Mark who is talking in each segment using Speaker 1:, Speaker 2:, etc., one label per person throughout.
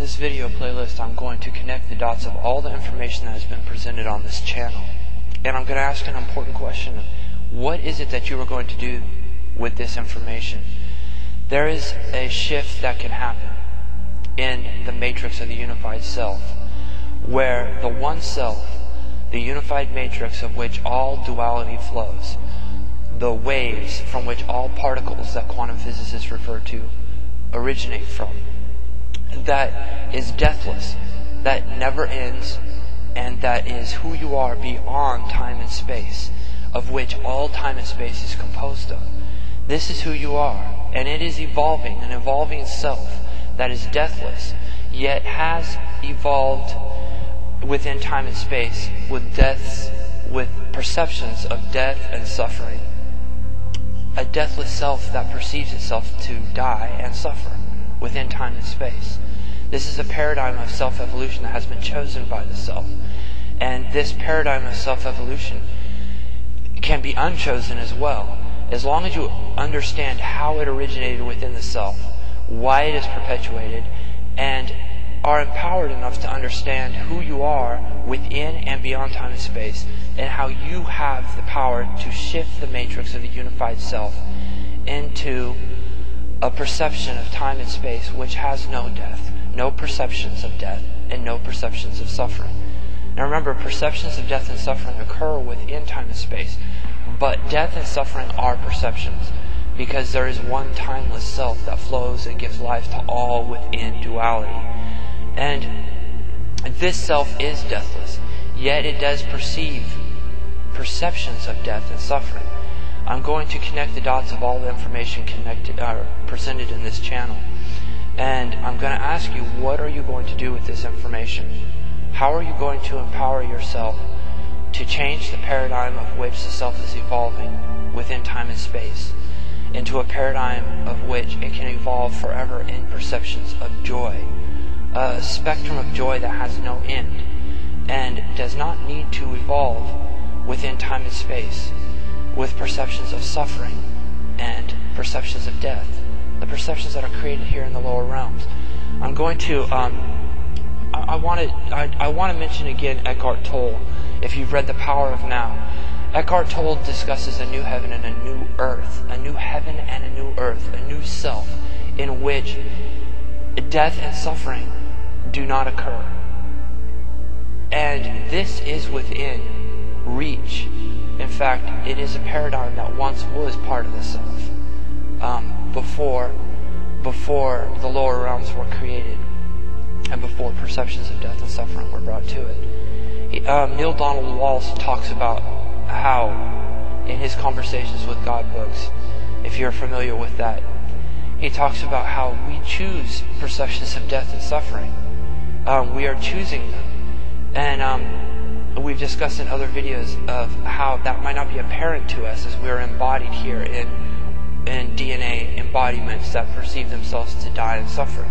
Speaker 1: this video playlist, I'm going to connect the dots of all the information that has been presented on this channel. And I'm going to ask an important question. What is it that you are going to do with this information? There is a shift that can happen in the matrix of the unified self, where the one self, the unified matrix of which all duality flows, the waves from which all particles that quantum physicists refer to originate from, that is deathless, that never ends, and that is who you are beyond time and space, of which all time and space is composed of. This is who you are, and it is evolving, an evolving self that is deathless, yet has evolved within time and space with perceptions of death and suffering. A deathless self that perceives itself to die and suffer within time and space. This is a paradigm of self-evolution that has been chosen by the self. And this paradigm of self-evolution can be unchosen as well, as long as you understand how it originated within the self, why it is perpetuated, and are empowered enough to understand who you are within and beyond time and space, and how you have the power to shift the matrix of the unified self into a perception of time and space which has no death, no perceptions of death, and no perceptions of suffering. Now remember, perceptions of death and suffering occur within time and space, but death and suffering are perceptions, because there is one timeless self that flows and gives life to all within duality. And this self is deathless, yet it does perceive perceptions of death and suffering. I'm going to connect the dots of all the information presented in this channel. And I'm going to ask you, what are you going to do with this information? How are you going to empower yourself to change the paradigm of which the self is evolving within time and space into a paradigm of which it can evolve forever in perceptions of joy? A spectrum of joy that has no end and does not need to evolve within time and space with perceptions of suffering and perceptions of death, the perceptions that are created here in the lower realms. I'm going to I want to mention again Eckhart Tolle. If you've read The Power of Now, Eckhart Tolle discusses a new heaven and a new earth, a new heaven and a new earth, a new self in which death and suffering do not occur. And this is within reach. In fact, it is a paradigm that once was part of the self, before the lower realms were created, and before perceptions of death and suffering were brought to it. Neil Donald Walsh talks about how, in his Conversations with God books, if you're familiar with that, he talks about how we choose perceptions of death and suffering. We are choosing them. And we've discussed in other videos of how that might not be apparent to us as we're embodied here in DNA embodiments that perceive themselves to die and suffer.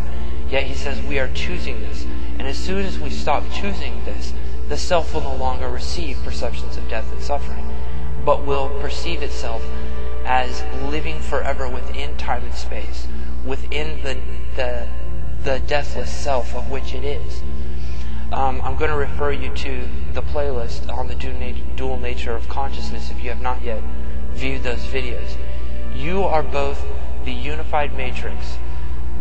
Speaker 1: Yet he says we are choosing this. And as soon as we stop choosing this, the self will no longer receive perceptions of death and suffering, but will perceive itself as living forever within time and space, within the deathless self of which it is. I'm going to refer you to the playlist on the dual nature of consciousness if you have not yet viewed those videos. You are both the unified matrix,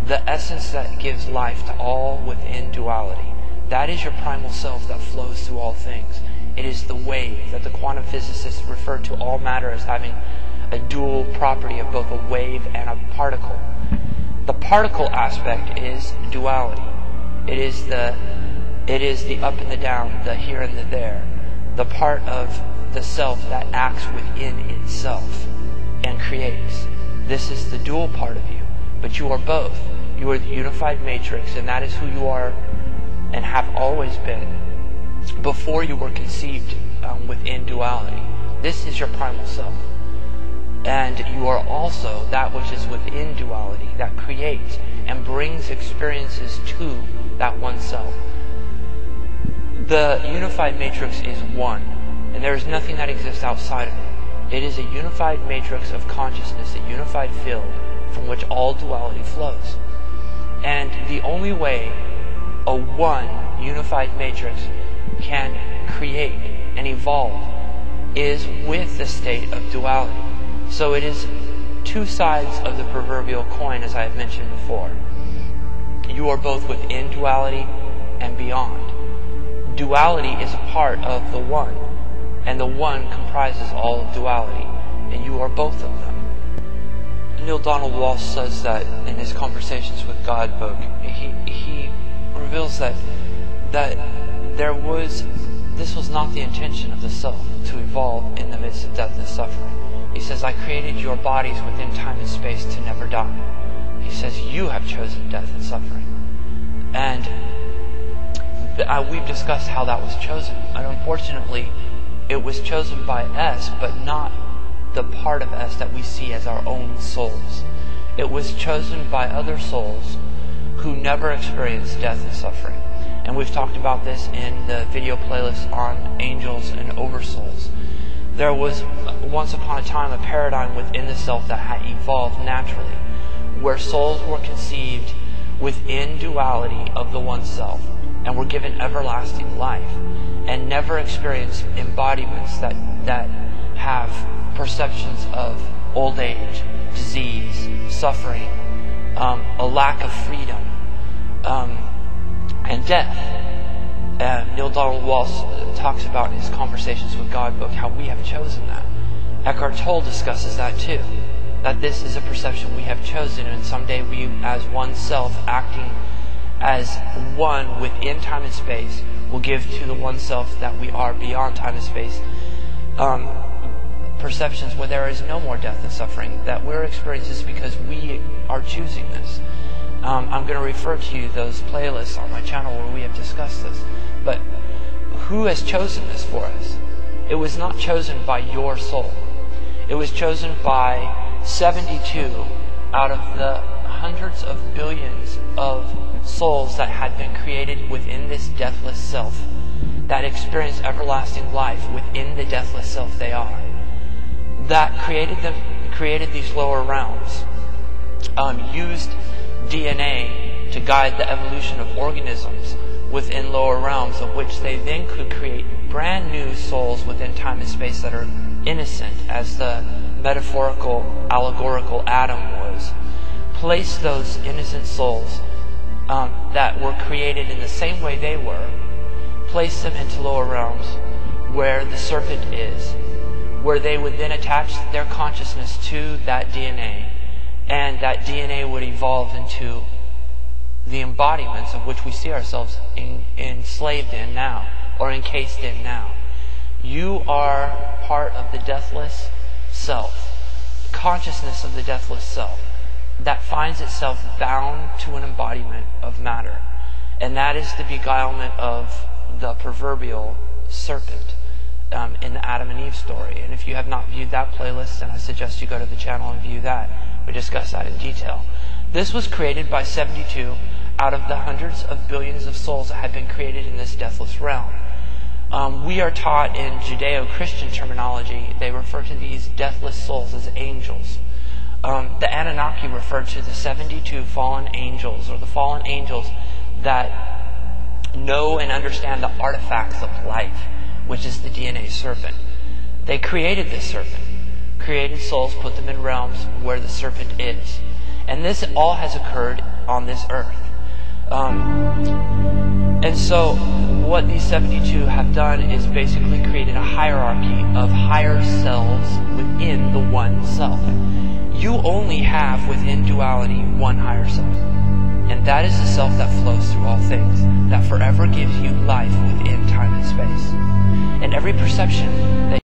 Speaker 1: the essence that gives life to all within duality. That is your primal self that flows through all things. It is the wave that the quantum physicists refer to all matter as having a dual property of both a wave and a particle. The particle aspect is duality. It is the up and the down, the here and the there, the part of the self that acts within itself and creates. This is the dual part of you, but you are both. You are the unified matrix, and that is who you are and have always been before you were conceived within duality. This is your primal self. And you are also that which is within duality, that creates and brings experiences to that one self. The unified matrix is one, and there is nothing that exists outside of it. It is a unified matrix of consciousness, a unified field from which all duality flows. And the only way a one unified matrix can create and evolve is with the state of duality. So it is two sides of the proverbial coin, as I have mentioned before. You are both within duality and beyond. Duality is a part of the one, and the one comprises all of duality, and you are both of them. Neil Donald Walsh says that in his Conversations with God book, he reveals that this was not the intention of the self, to evolve in the midst of death and suffering. He says, I created your bodies within time and space to never die. He says, you have chosen death and suffering. And we've discussed how that was chosen. And unfortunately, it was chosen by us, but not the part of us that we see as our own souls. It was chosen by other souls who never experienced death and suffering. And we've talked about this in the video playlist on angels and oversouls. There was once upon a time a paradigm within the self that had evolved naturally, where souls were conceived within duality of the one self and were given everlasting life and never experienced embodiments that have perceptions of old age, disease, suffering, a lack of freedom, and death. Neil Donald Walsh talks about in his Conversations with God book how we have chosen that. Eckhart Tolle discusses that too, that this is a perception we have chosen, and someday we, as one self, acting as one within time and space, will give to the one self that we are beyond time and space perceptions where there is no more death and suffering, that we're experiencing this because we are choosing this. I'm going to refer to you those playlists on my channel where we have discussed this. But who has chosen this for us? It was not chosen by your soul. It was chosen by 72 out of the hundreds of billions of souls that had been created within this deathless self, that experience everlasting life within the deathless self they are, that created these lower realms, used DNA to guide the evolution of organisms within lower realms, of which they then could create brand new souls within time and space that are innocent, as the metaphorical, allegorical Adam was. Place those innocent souls that were created in the same way they were, place them into lower realms where the serpent is, where they would then attach their consciousness to that DNA, and that DNA would evolve into the embodiments of which we see ourselves enslaved in now, or encased in now. You are part of the deathless self, consciousness of the deathless self, that finds itself bound to an embodiment of matter. And that is the beguilement of the proverbial serpent in the Adam and Eve story. And if you have not viewed that playlist, then I suggest you go to the channel and view that. We discuss that in detail. This was created by 72 out of the hundreds of billions of souls that had been created in this deathless realm. We are taught in Judeo-Christian terminology, they refer to these deathless souls as angels. The Anunnaki referred to the 72 fallen angels, or the fallen angels that know and understand the artifacts of life, which is the DNA serpent. They created this serpent, created souls, put them in realms where the serpent is. And this all has occurred on this earth. And so what these 72 have done is basically created a hierarchy of higher selves within the one self. You only have within duality one higher self. And that is the self that flows through all things, that forever gives you life within time and space. And every perception that